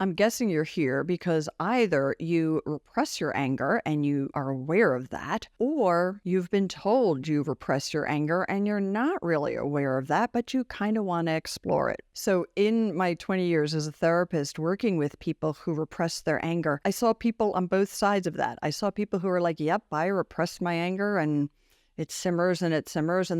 I'm guessing you're here because either you repress your anger and you are aware of that, or you've been told you repress your anger and you're not really aware of that, but you kind of want to explore it. So in my 20 years as a therapist working with people who repress their anger, I saw people on both sides of that. I saw people who were like, yep, I repressed my anger and it simmers, and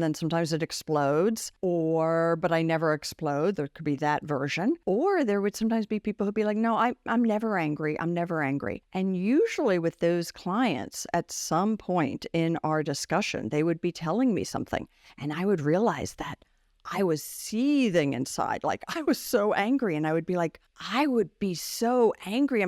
then sometimes it explodes, but I never explode. There could be that version. Or there would sometimes be people who'd be like, no, I'm never angry. I'm never angry. And usually with those clients, at some point in our discussion, they would be telling me something, and I would realize that I was seething inside. Like I was so angry, and I would be like, I would be so angry.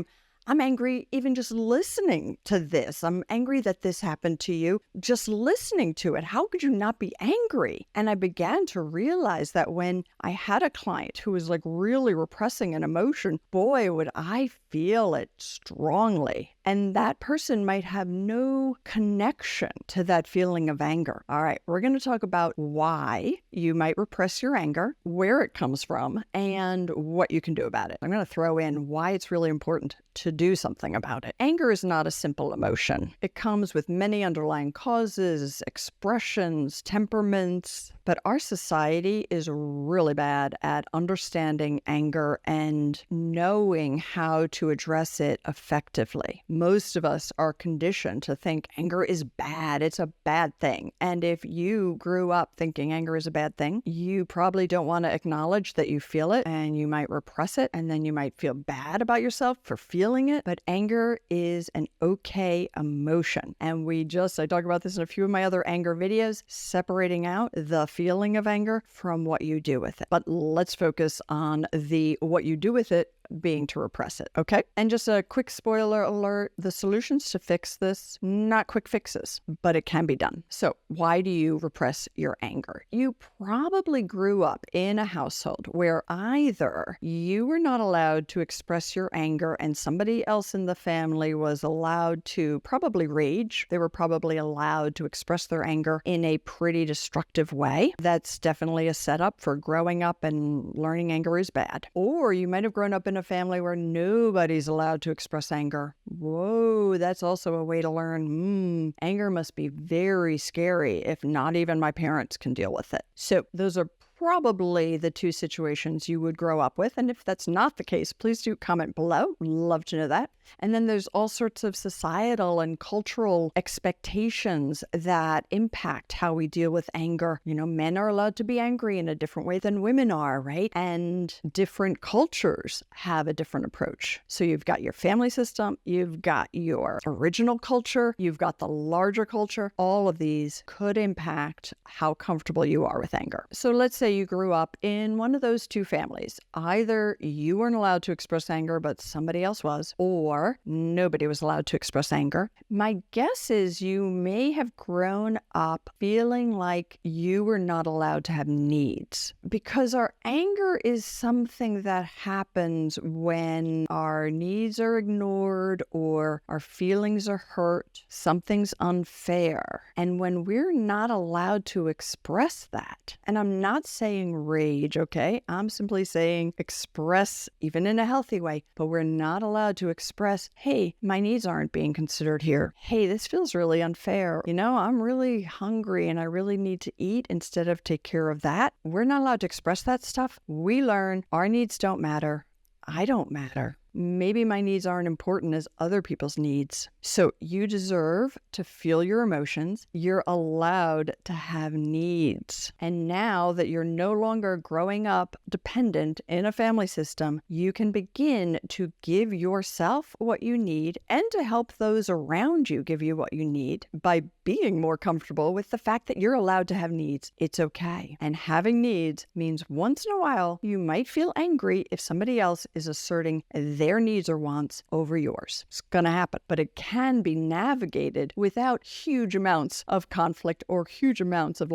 I'm angry even just listening to this. I'm angry that this happened to you. Just listening to it. How could you not be angry? And I began to realize that when I had a client who was like really repressing an emotion, boy, would I feel it strongly. And that person might have no connection to that feeling of anger. All right, we're going to talk about why you might repress your anger, where it comes from, and what you can do about it. I'm going to throw in why it's really important to do something about it. Anger is not a simple emotion. It comes with many underlying causes, expressions, temperaments, but our society is really bad at understanding anger and knowing how to address it effectively. Most of us are conditioned to think anger is bad. It's a bad thing. And if you grew up thinking anger is a bad thing, you probably don't want to acknowledge that you feel it, and you might repress it, and then you might feel bad about yourself for feeling it. But anger is an okay emotion. And I talk about this in a few of my other anger videos, separating out the feeling of anger from what you do with it. But let's focus on what you do with it being to repress it, okay? And just a quick spoiler alert, the solutions to fix this, not quick fixes, but it can be done. So why do you repress your anger? You probably grew up in a household where either you were not allowed to express your anger and somebody else in the family was allowed to probably rage. They were probably allowed to express their anger in a pretty destructive way. That's definitely a setup for growing up and learning anger is bad. Or you might have grown up in a family where nobody's allowed to express anger. Whoa, that's also a way to learn, anger must be very scary if not even my parents can deal with it. So those are probably the two situations you would grow up with. And if that's not the case, please do comment below. Love to know that. And then there's all sorts of societal and cultural expectations that impact how we deal with anger. You know, men are allowed to be angry in a different way than women are, right? And different cultures have a different approach. So you've got your family system, you've got your original culture, you've got the larger culture. All of these could impact how comfortable you are with anger. So let's say you grew up in one of those two families. Either you weren't allowed to express anger, but somebody else was, or nobody was allowed to express anger. My guess is you may have grown up feeling like you were not allowed to have needs, because our anger is something that happens when our needs are ignored or our feelings are hurt, something's unfair. And when we're not allowed to express that, and I'm not saying rage, okay? I'm simply saying express, even in a healthy way, but we're not allowed to express, hey, my needs aren't being considered here. Hey, this feels really unfair. You know, I'm really hungry and I really need to eat instead of take care of that. We're not allowed to express that stuff. We learn our needs don't matter. I don't matter. Maybe my needs aren't important as other people's needs. So you deserve to feel your emotions. You're allowed to have needs. And now that you're no longer growing up dependent in a family system, you can begin to give yourself what you need and to help those around you give you what you need by being more comfortable with the fact that you're allowed to have needs. It's okay. And having needs means once in a while, you might feel angry if somebody else is asserting their needs or wants over yours. It's gonna happen, but it can be navigated without huge amounts of conflict or huge amounts of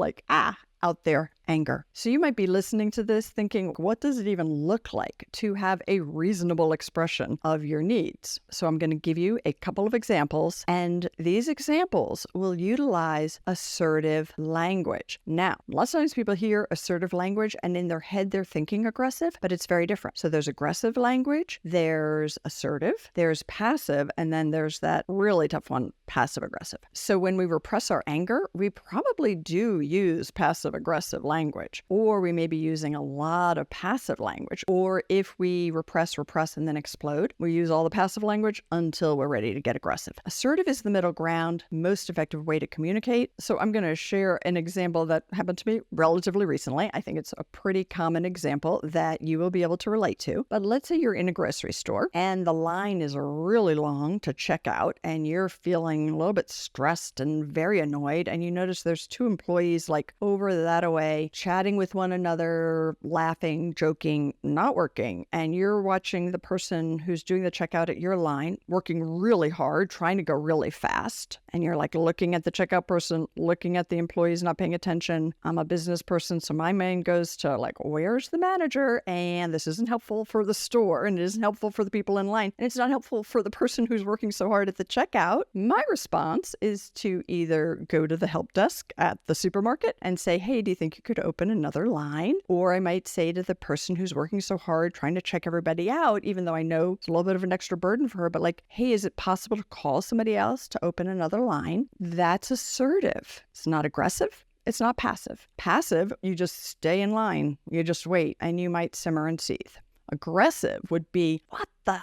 out there anger. So you might be listening to this thinking, what does it even look like to have a reasonable expression of your needs? So I'm going to give you a couple of examples, and these examples will utilize assertive language. Now, lots of times people hear assertive language and in their head they're thinking aggressive, but it's very different. So there's aggressive language, there's assertive, there's passive, and then there's that really tough one, passive aggressive. So when we repress our anger, we probably do use passive aggressive language, or we may be using a lot of passive language. Or if we repress, and then explode, we use all the passive language until we're ready to get aggressive. Assertive is the middle ground, most effective way to communicate. So I'm going to share an example that happened to me relatively recently. I think it's a pretty common example that you will be able to relate to. But let's say you're in a grocery store and the line is really long to check out and you're feeling a little bit stressed and very annoyed, and you notice there's two employees like over that away chatting with one another, laughing, joking, not working, and you're watching the person who's doing the checkout at your line working really hard, trying to go really fast, and you're like looking at the checkout person, looking at the employees not paying attention. I'm a business person, so my mind goes to like, where's the manager? And this isn't helpful for the store, and it isn't helpful for the people in line, and it's not helpful for the person who's working so hard at the checkout. My response is to either go to the help desk at the supermarket and say, hey, do you think you could open another line? Or I might say to the person who's working so hard trying to check everybody out, even though I know it's a little bit of an extra burden for her, but like, hey, is it possible to call somebody else to open another line? That's assertive. It's not aggressive. It's not passive. Passive, you just stay in line. You just wait, and you might simmer and seethe. Aggressive would be, what the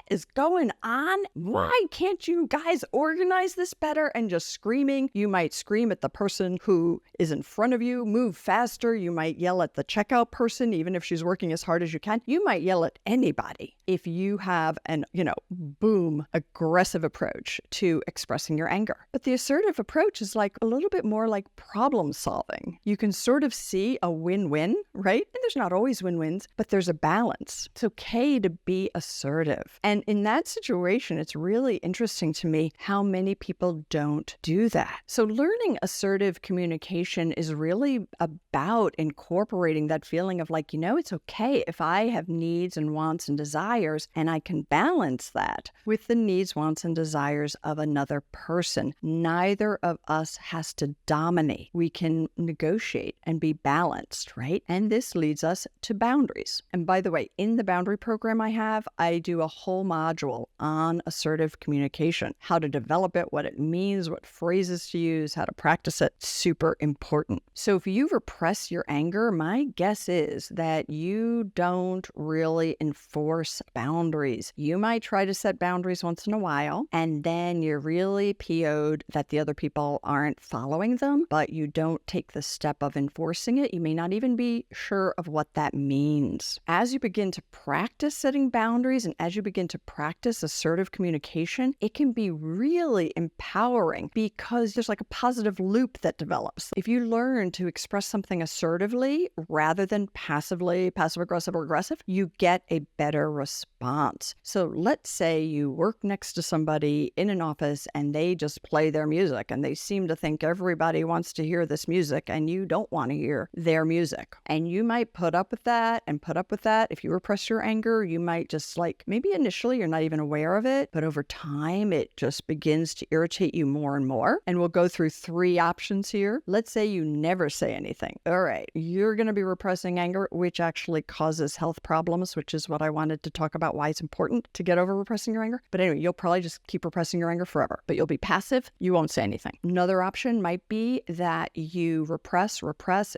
is going on? Why can't you guys organize this better? And just screaming. You might scream at the person who is in front of you, move faster. You might yell at the checkout person, even if she's working as hard as you can. You might yell at anybody if you have an, boom, aggressive approach to expressing your anger. But the assertive approach is like a little bit more like problem solving. You can sort of see a win-win, right? And there's not always win-wins, but there's a balance. It's okay to be assertive. And in that situation, it's really interesting to me how many people don't do that. So learning assertive communication is really about incorporating that feeling of like, it's okay if I have needs and wants and desires, and I can balance that with the needs, wants, and desires of another person. Neither of us has to dominate. We can negotiate and be balanced, right? And this leads us to boundaries. And by the way, in the boundary program I do a whole module on assertive communication, how to develop it, what it means, what phrases to use, how to practice it. Super important. So if you repress your anger, my guess is that you don't really enforce boundaries. You might try to set boundaries once in a while, and then you're really PO'd that the other people aren't following them, but you don't take the step of enforcing it. You may not even be sure of what that means. As you begin to practice setting boundaries, and as you begin to practice assertive communication, it can be really empowering because there's like a positive loop that develops. If you learn to express something assertively rather than passively, passive-aggressive or aggressive, you get a better response. So let's say you work next to somebody in an office and they just play their music and they seem to think everybody wants to hear this music and you don't want to hear their music. And you might put up with that and put up with that. If you repress your anger, you might just maybe initially you're not even aware of it, but over time it just begins to irritate you more and more. And we'll go through three options here. Let's say you never say anything. All right, you're going to be repressing anger, which actually causes health problems, which is what I wanted to talk about, why it's important to get over repressing your anger. But anyway, you'll probably just keep repressing your anger forever, but you'll be passive. You won't say anything. Another option might be that you repress,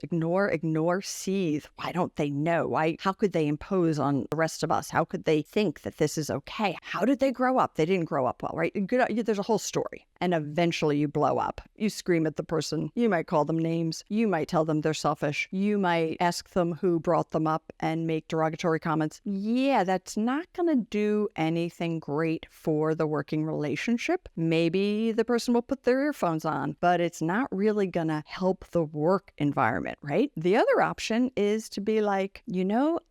ignore, seethe. Why don't they know? How could they impose on the rest of us? How could they think that this is okay? How did they grow up? They didn't grow up well, right? There's a whole story. And eventually you blow up. You scream at the person. You might call them names. You might tell them they're selfish. You might ask them who brought them up and make derogatory comments. Yeah, that's not going to do anything great for the working relationship. Maybe the person will put their earphones on, but it's not really going to help the work environment, right? The other option is to be like,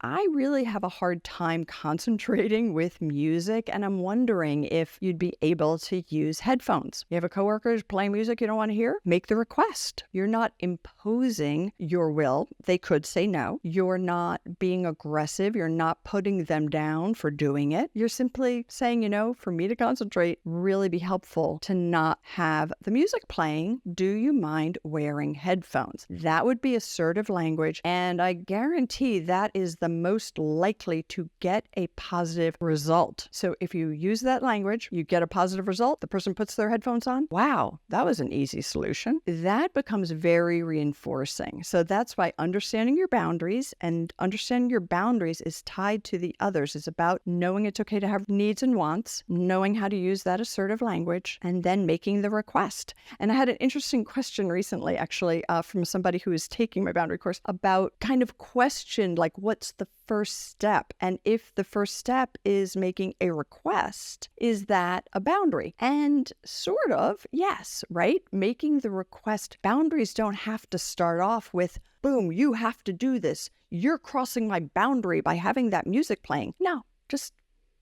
I really have a hard time concentrating with with music, and I'm wondering if you'd be able to use headphones. You have a coworker who's playing music you don't want to hear? Make the request. You're not imposing your will. They could say no. You're not being aggressive. You're not putting them down for doing it. You're simply saying, for me to concentrate, really be helpful to not have the music playing. Do you mind wearing headphones? That would be assertive language, and I guarantee that is the most likely to get a positive result. So if you use that language, you get a positive result, the person puts their headphones on. Wow, that was an easy solution. That becomes very reinforcing. So that's why understanding your boundaries, and understanding your boundaries is tied to the others. It's about knowing it's okay to have needs and wants, knowing how to use that assertive language, and then making the request. And I had an interesting question recently, actually, from somebody who is taking my boundary course about kind of questioned, like, what's the first step? And if the first step is making a request, is that a boundary? And sort of, yes, right? Making the request. Boundaries don't have to start off with, boom, you have to do this. You're crossing my boundary by having that music playing. No, just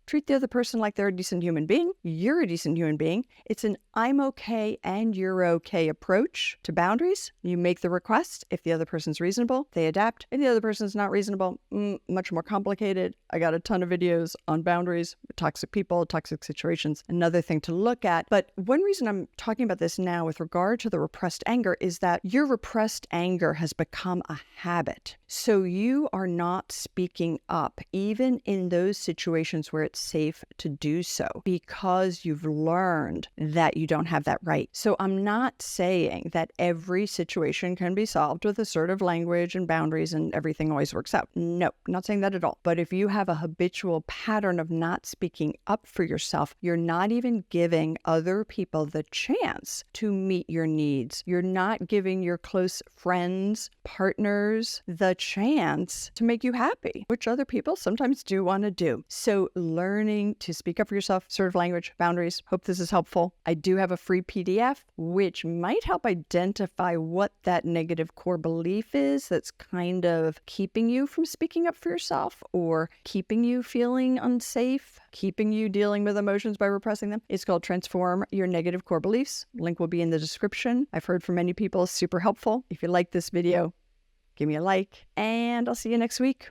treat the other person like they're a decent human being. You're a decent human being. It's an I'm okay and you're okay approach to boundaries. You make the request. If the other person's reasonable, they adapt. If the other person's not reasonable, much more complicated. I got a ton of videos on boundaries, toxic people, toxic situations, another thing to look at. But one reason I'm talking about this now with regard to the repressed anger is that your repressed anger has become a habit. So you are not speaking up, even in those situations where it's safe to do so, because you've learned that you don't have that right. So I'm not saying that every situation can be solved with assertive language and boundaries and everything always works out. No, I'm not saying that at all. But if you have a habitual pattern of not speaking up for yourself, you're not even giving other people the chance to meet your needs. You're not giving your close friends, partners, the chance to make you happy, which other people sometimes do want to do. So learning to speak up for yourself, assertive language, boundaries. Hope this is helpful. I do have a free PDF, which might help identify what that negative core belief is that's kind of keeping you from speaking up for yourself, or keeping you feeling unsafe, keeping you dealing with emotions by repressing them. It's called Transform Your Negative Core Beliefs. Link will be in the description. I've heard from many people, super helpful. If you like this video, give me a like, and I'll see you next week.